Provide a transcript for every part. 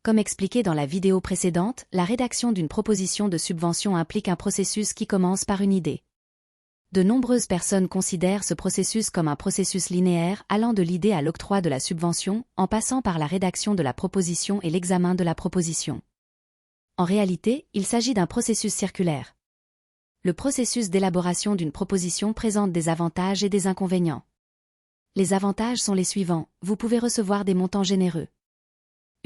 Comme expliqué dans la vidéo précédente, la rédaction d'une proposition de subvention implique un processus qui commence par une idée. De nombreuses personnes considèrent ce processus comme un processus linéaire allant de l'idée à l'octroi de la subvention, en passant par la rédaction de la proposition et l'examen de la proposition. En réalité, il s'agit d'un processus circulaire. Le processus d'élaboration d'une proposition présente des avantages et des inconvénients. Les avantages sont les suivants: vous pouvez recevoir des montants généreux.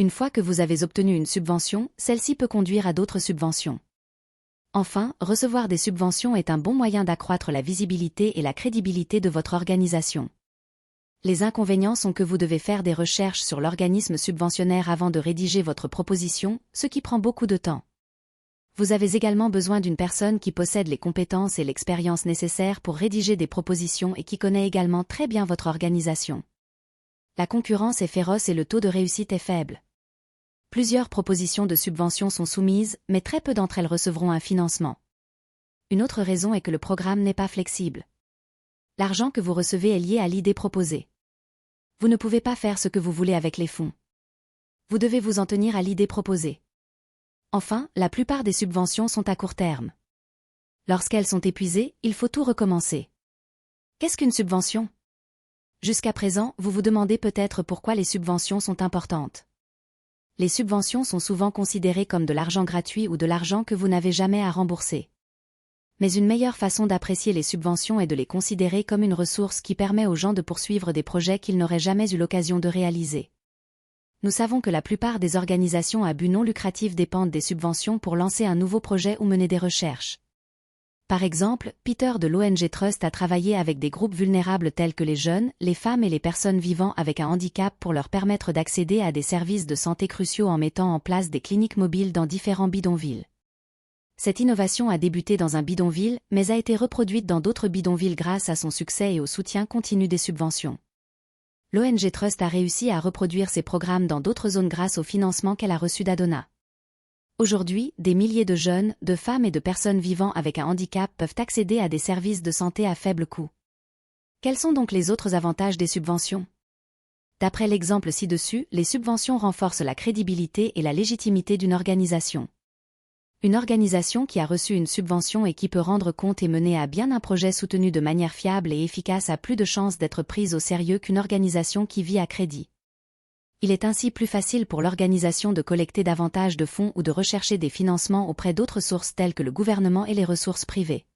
Une fois que vous avez obtenu une subvention, celle-ci peut conduire à d'autres subventions. Enfin, recevoir des subventions est un bon moyen d'accroître la visibilité et la crédibilité de votre organisation. Les inconvénients sont que vous devez faire des recherches sur l'organisme subventionnaire avant de rédiger votre proposition, ce qui prend beaucoup de temps. Vous avez également besoin d'une personne qui possède les compétences et l'expérience nécessaires pour rédiger des propositions et qui connaît également très bien votre organisation. La concurrence est féroce et le taux de réussite est faible. Plusieurs propositions de subvention sont soumises, mais très peu d'entre elles recevront un financement. Une autre raison est que le programme n'est pas flexible. L'argent que vous recevez est lié à l'idée proposée. Vous ne pouvez pas faire ce que vous voulez avec les fonds. Vous devez vous en tenir à l'idée proposée. Enfin, la plupart des subventions sont à court terme. Lorsqu'elles sont épuisées, il faut tout recommencer. Qu'est-ce qu'une subvention? Jusqu'à présent, vous vous demandez peut-être pourquoi les subventions sont importantes. Les subventions sont souvent considérées comme de l'argent gratuit ou de l'argent que vous n'avez jamais à rembourser. Mais une meilleure façon d'apprécier les subventions est de les considérer comme une ressource qui permet aux gens de poursuivre des projets qu'ils n'auraient jamais eu l'occasion de réaliser. Nous savons que la plupart des organisations à but non lucratif dépendent des subventions pour lancer un nouveau projet ou mener des recherches. Par exemple, Peter de l'ONG Trust a travaillé avec des groupes vulnérables tels que les jeunes, les femmes et les personnes vivant avec un handicap pour leur permettre d'accéder à des services de santé cruciaux en mettant en place des cliniques mobiles dans différents bidonvilles. Cette innovation a débuté dans un bidonville, mais a été reproduite dans d'autres bidonvilles grâce à son succès et au soutien continu des subventions. L'ONG Trust a réussi à reproduire ces programmes dans d'autres zones grâce au financement qu'elle a reçu d'Adona. Aujourd'hui, des milliers de jeunes, de femmes et de personnes vivant avec un handicap peuvent accéder à des services de santé à faible coût. Quels sont donc les autres avantages des subventions? D'après l'exemple ci-dessus, les subventions renforcent la crédibilité et la légitimité d'une organisation. Une organisation qui a reçu une subvention et qui peut rendre compte et mener à bien un projet soutenu de manière fiable et efficace a plus de chances d'être prise au sérieux qu'une organisation qui vit à crédit. Il est ainsi plus facile pour l'organisation de collecter davantage de fonds ou de rechercher des financements auprès d'autres sources telles que le gouvernement et les ressources privées.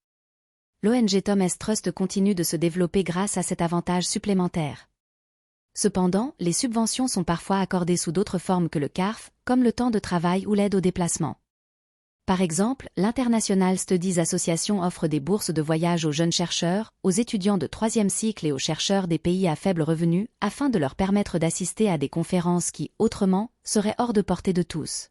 L'ONG Thomas Trust continue de se développer grâce à cet avantage supplémentaire. Cependant, les subventions sont parfois accordées sous d'autres formes que le CARF, comme le temps de travail ou l'aide au déplacement. Par exemple, l'International Studies Association offre des bourses de voyage aux jeunes chercheurs, aux étudiants de 3e cycle et aux chercheurs des pays à faible revenu, afin de leur permettre d'assister à des conférences qui, autrement, seraient hors de portée de tous.